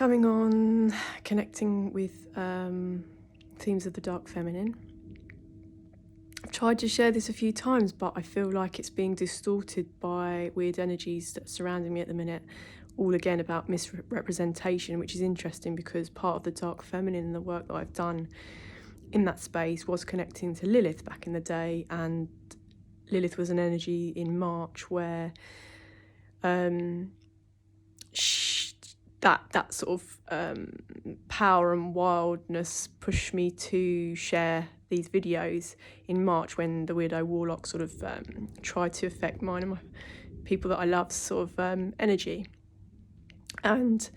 coming on, connecting with themes of the dark feminine. I've tried to share this a few times, but I feel like it's being distorted by weird energies that are surrounding me at the minute. All again about misrepresentation, which is interesting because part of the dark feminine and the work that I've done in that space was connecting to Lilith back in the day, and Lilith was an energy in March where that sort of power and wildness pushed me to share these videos in March when the weirdo warlock sort of tried to affect mine and my people that I love sort of energy. And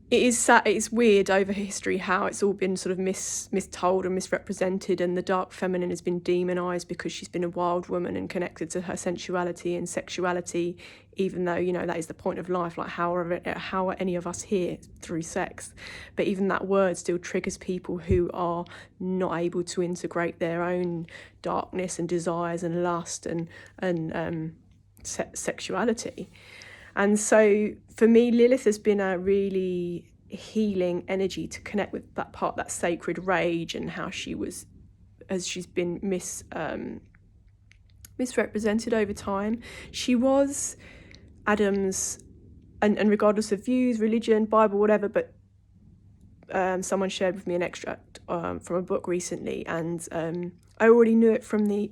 it is sad, it's weird over history how it's all been sort of mistold and misrepresented, and the dark feminine has been demonised because she's been a wild woman and connected to her sensuality and sexuality, even though, you know, that is the point of life. Like, how are any of us here through sex? But even that word still triggers people who are not able to integrate their own darkness and desires and lust and sexuality. And so for me, Lilith has been a really healing energy to connect with that part, that sacred rage, and how she's been misrepresented over time. She was Adam's, and regardless of views, religion, Bible, whatever, but someone shared with me an extract from a book recently, and I already knew it from the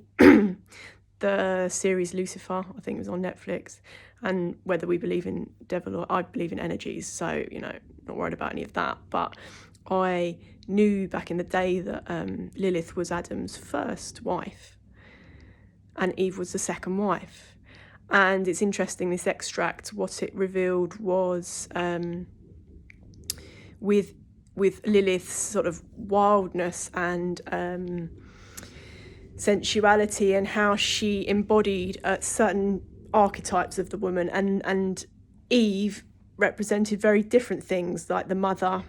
the series Lucifer, I think it was on Netflix. And whether we believe in devil or I believe in energies, so, you know, not worried about any of that. But I knew back in the day that Lilith was Adam's first wife and Eve was the second wife. And it's interesting, this extract, what it revealed was with Lilith's sort of wildness and sensuality, and how she embodied certain archetypes of the woman, and Eve represented very different things, like the mother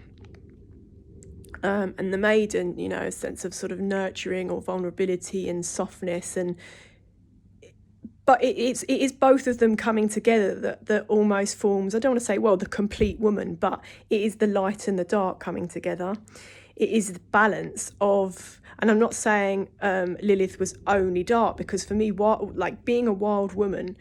and the maiden, you know, a sense of sort of nurturing or vulnerability and softness, but it is both of them coming together that almost forms, I don't want to say, well, the complete woman, but it is the light and the dark coming together. It is the balance of, and I'm not saying Lilith was only dark, because for me, like being a wild woman,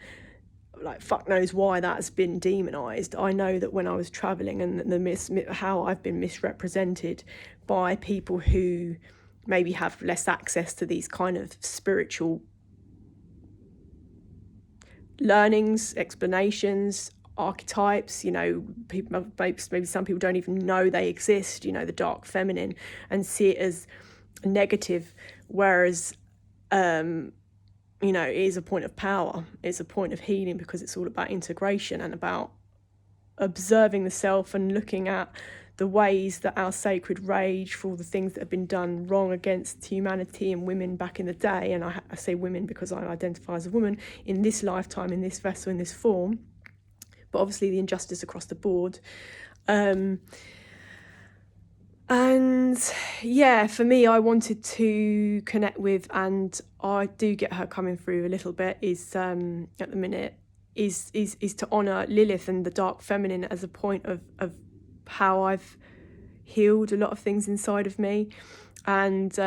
like fuck knows why that has been demonized. I know that when I was traveling and how I've been misrepresented by people who maybe have less access to these kind of spiritual learnings, explanations, archetypes, you know, people, maybe some people don't even know they exist, you know, the dark feminine, and see it as negative, whereas you know, it is a point of power, it's a point of healing, because it's all about integration and about observing the self and looking at the ways that our sacred rage for all the things that have been done wrong against humanity and women back in the day, and I say women because I identify as a woman in this lifetime, in this vessel, in this form, but obviously the injustice across the board. And yeah, for me, I wanted to connect with, and I do get her coming through a little bit, is at the minute, is to honour Lilith and the dark feminine as a point of how I've healed a lot of things inside of me. And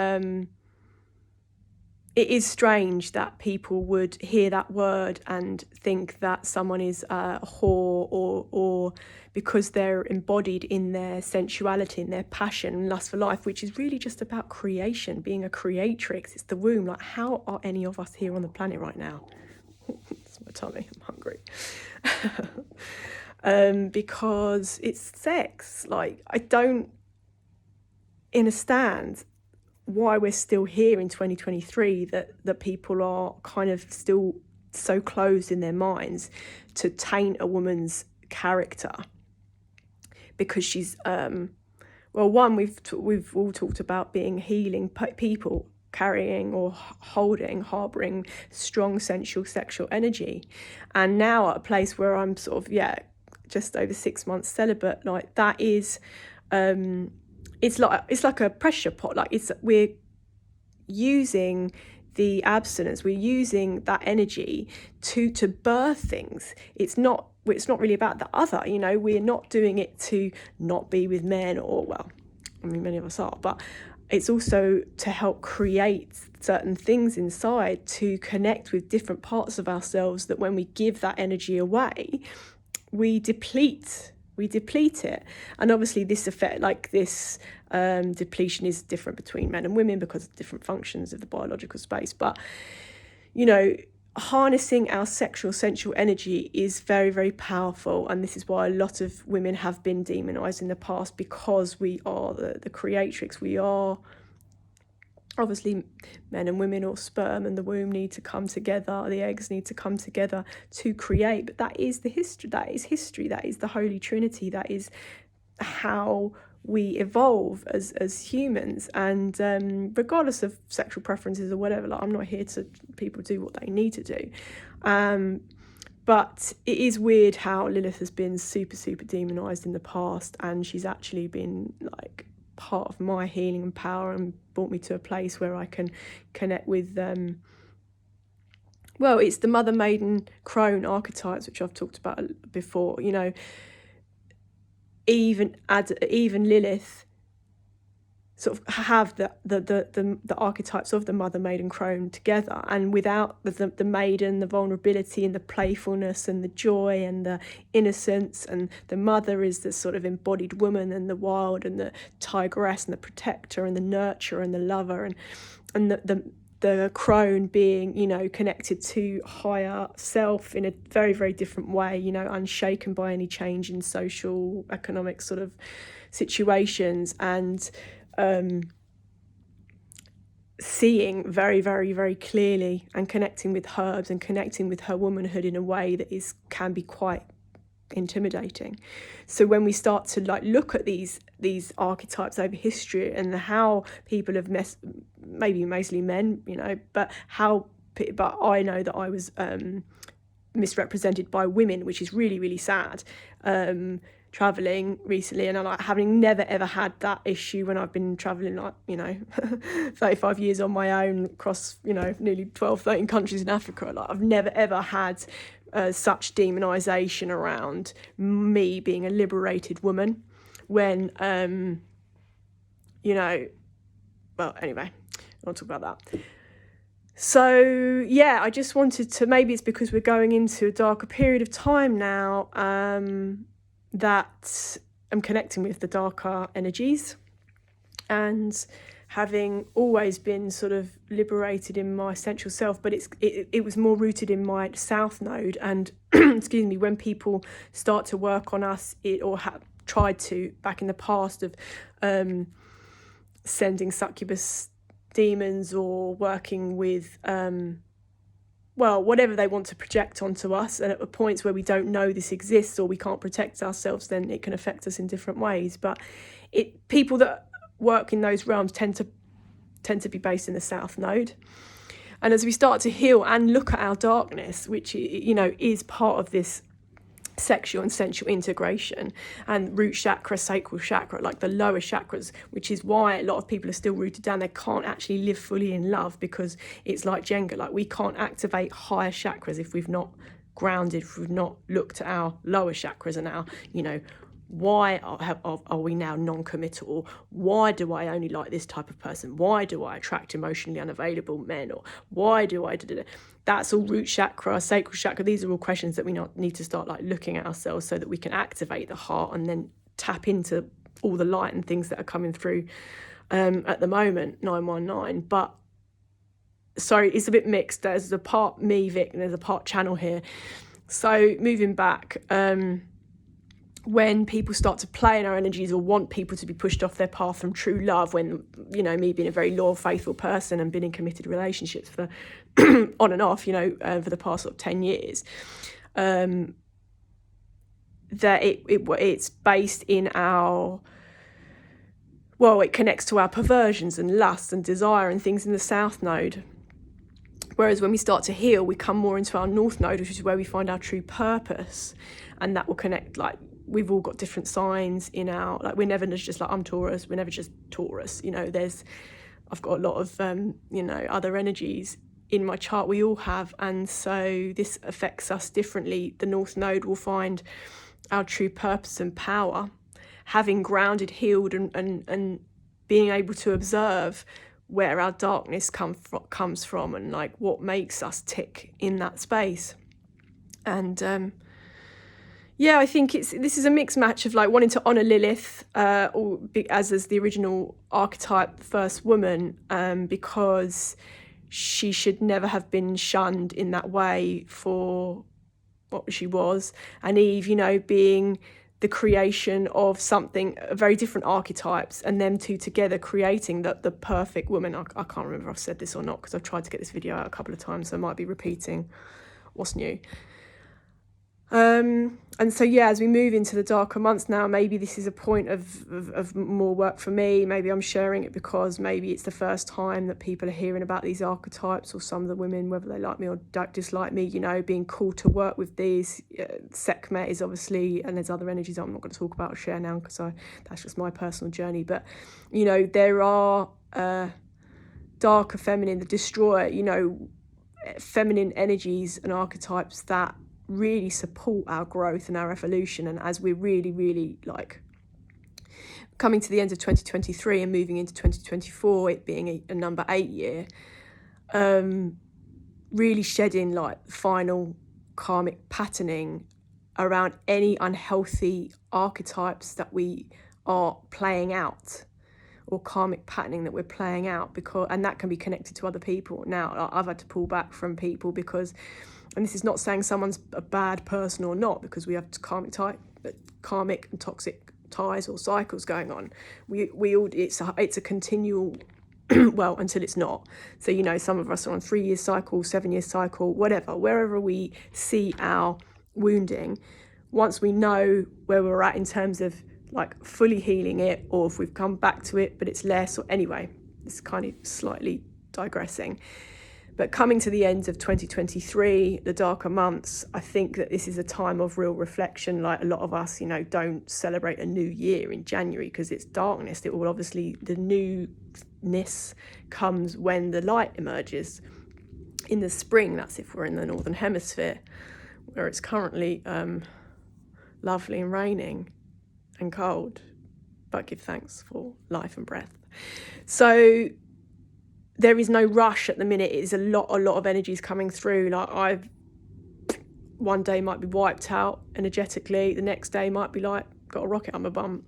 it is strange that people would hear that word and think that someone is a whore, or because they're embodied in their sensuality and their passion and lust for life, which is really just about creation, being a creatrix. It's the womb. Like, how are any of us here on the planet right now? It's my tummy, I'm hungry. Because it's sex. Like, I don't understand why we're still here in 2023, that people are kind of still so closed in their minds to taint a woman's character because she's well, one, we've all talked about being healing people, carrying or harboring strong sensual sexual energy, and now at a place where I'm sort of just over 6 months celibate, like that is it's like a pressure pot. Like we're using the abstinence, we're using that energy to birth things. It's not it's not really about the other, you know, we're not doing it to not be with men, or, well, I mean, many of us are, but it's also to help create certain things inside, to connect with different parts of ourselves, that when we give that energy away, we deplete it. And obviously this effect, like this depletion, is different between men and women because of different functions of the biological space. But, you know, harnessing our sexual sensual energy is very, very powerful, and this is why a lot of women have been demonized in the past, because we are the creatrix. We are, obviously, men and women, or sperm and the womb, need to come together, the eggs need to come together to create. But that is the history, that is the Holy Trinity, that is how we evolve as humans. And regardless of sexual preferences or whatever, like, I'm not here to people do what they need to do, but it is weird how Lilith has been super demonized in the past, and she's actually been like part of my healing and power, and brought me to a place where I can connect with well, it's the mother, maiden, crone archetypes, which I've talked about before. You know, even Lilith sort of have the archetypes of the mother, maiden, crone together, and without the maiden, the vulnerability and the playfulness and the joy and the innocence, and the mother is the sort of embodied woman, and the wild and the tigress and the protector and the nurturer and the lover, and the crone being, you know, connected to higher self in a very, very different way, you know, unshaken by any change in social, economic sort of situations, and seeing very, very, very clearly, and connecting with herbs and connecting with her womanhood in a way that can be quite intimidating. So when we start to like look at these archetypes over history, and how people have maybe mostly men, you know, but I know that I was misrepresented by women, which is really, really sad. Traveling recently, and like having never ever had that issue when I've been traveling, like, you know, 35 years on my own across, you know, nearly 13 countries in Africa. Like, I've never ever had such demonization around me being a liberated woman, when you know, well, anyway, I'll talk about that. So yeah, I just wanted to, maybe it's because we're going into a darker period of time now, that I'm connecting with the darker energies, and having always been sort of liberated in my essential self, but it was more rooted in my south node. And excuse me, when people start to work on us, or have tried to back in the past, of sending succubus demons, or working with well, whatever they want to project onto us, and at points where we don't know this exists, or we can't protect ourselves, then it can affect us in different ways. But people that work in those realms tend to be based in the south node. And as we start to heal and look at our darkness, which, you know, is part of this sexual and sensual integration, and root chakra, sacral chakra, like the lower chakras, which is why a lot of people are still rooted down. They can't actually live fully in love, because it's like Jenga, like we can't activate higher chakras if we've not grounded, if we've not looked at our lower chakras, and our, you know, why are we now non-committal, or why do I only like this type of person, why do I attract emotionally unavailable men, or why do I do that? That's all root chakra, sacral chakra. These are all questions that we need to start like looking at ourselves, so that we can activate the heart and then tap into all the light and things that are coming through at the moment, 919. But sorry, it's a bit mixed. There's a part me, Vic, and there's a part channel here. So moving back, when people start to play in our energies, or want people to be pushed off their path from true love, when, you know, me being a very loyal, faithful person and been in committed relationships for on and off, you know, for the past sort of 10 years, that it's based in our, well, it connects to our perversions and lusts and desire and things in the south node. Whereas when we start to heal, we come more into our north node, which is where we find our true purpose, and that will connect, like, we've all got different signs in our, like, we're never just like, I'm Taurus, we're never just Taurus, you know, I've got a lot of, you know, other energies in my chart, we all have, and so this affects us differently. The North Node will find our true purpose and power, having grounded, healed, and being able to observe where our darkness comes from, and like what makes us tick in that space. And yeah, I think this is a mixed match of like wanting to honour Lilith as the original archetype, first woman, because she should never have been shunned in that way for what she was, and Eve, you know, being the creation of something, very different archetypes, and them two together creating the perfect woman. I can't remember if I've said this or not, because I've tried to get this video out a couple of times, so I might be repeating what's new. And so, yeah, as we move into the darker months now, maybe this is a point of more work for me. Maybe I'm sharing it because maybe it's the first time that people are hearing about these archetypes, or some of the women, whether they like me or don't dislike me, you know, being called to work with these. Sekhmet is obviously, and there's other energies I'm not going to talk about or share now, because that's just my personal journey. But, you know, there are darker feminine, the destroyer, you know, feminine energies and archetypes that really support our growth and our evolution. And as we're really like coming to the end of 2023 and moving into 2024, it being a number 8 year, really shedding like final karmic patterning around any unhealthy archetypes that we are playing out, or karmic patterning that we're playing out, and that can be connected to other people. Now, I've had to pull back from people because, and this is not saying someone's a bad person or not, because we have karmic and toxic ties or cycles going on. We all, it's a continual, well, until it's not. So, you know, some of us are on 3 year cycle, 7 year cycle, whatever, wherever we see our wounding. Once we know where we're at in terms of like fully healing it, or if we've come back to it but it's less, or anyway, it's kind of slightly digressing. But coming to the end of 2023, the darker months, I think that this is a time of real reflection. Like a lot of us, you know, don't celebrate a new year in January because it's darkness. It will obviously, the newness comes when the light emerges. In the spring, that's if we're in the Northern Hemisphere, where it's currently lovely and raining and cold, but give thanks for life and breath. So there is no rush at the minute. It is a lot of energies coming through. Like one day might be wiped out energetically, the next day might be like got a rocket on my bum.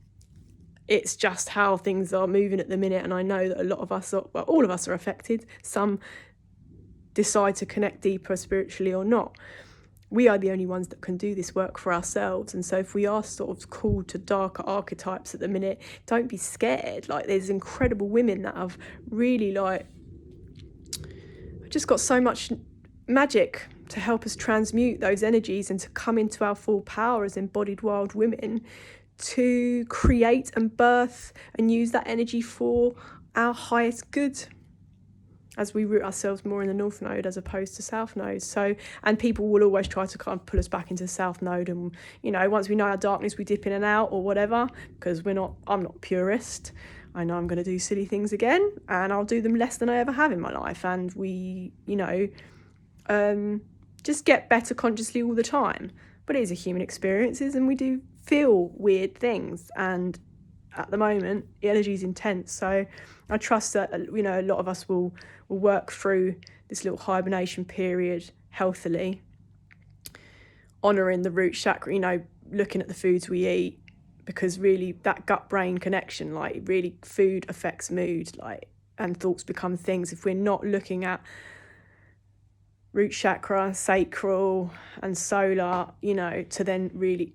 It's just how things are moving at the minute, and I know that a lot of us are, well, all of us are affected. Some decide to connect deeper spiritually or not. We are the only ones that can do this work for ourselves. And so if we are sort of called to darker archetypes at the minute, don't be scared. Like, there's incredible women that have really like just got so much magic to help us transmute those energies and to come into our full power as embodied wild women, to create and birth and use that energy for our highest good, as we root ourselves more in the North Node as opposed to South Node. So, and people will always try to kind of pull us back into the South Node, and, you know, once we know our darkness, we dip in and out or whatever, because I'm not purist. I know I'm going to do silly things again, and I'll do them less than I ever have in my life. And we, you know, just get better consciously all the time. But it is a human experience, and we do feel weird things. And at the moment, the energy is intense. So I trust that, you know, a lot of us will work through this little hibernation period healthily, honouring the root chakra, you know, looking at the foods we eat, because really that gut-brain connection, like really food affects mood, like, and thoughts become things. If we're not looking at root chakra, sacral and solar, you know, to then really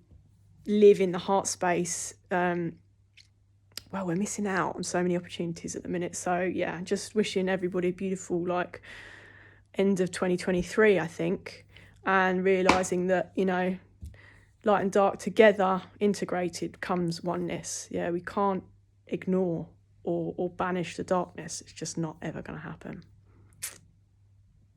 live in the heart space, well, we're missing out on so many opportunities at the minute. So yeah, just wishing everybody a beautiful like end of 2023, I think, and realising that, you know, light and dark together, integrated, comes oneness. Yeah, we can't ignore or banish the darkness. It's just not ever going to happen.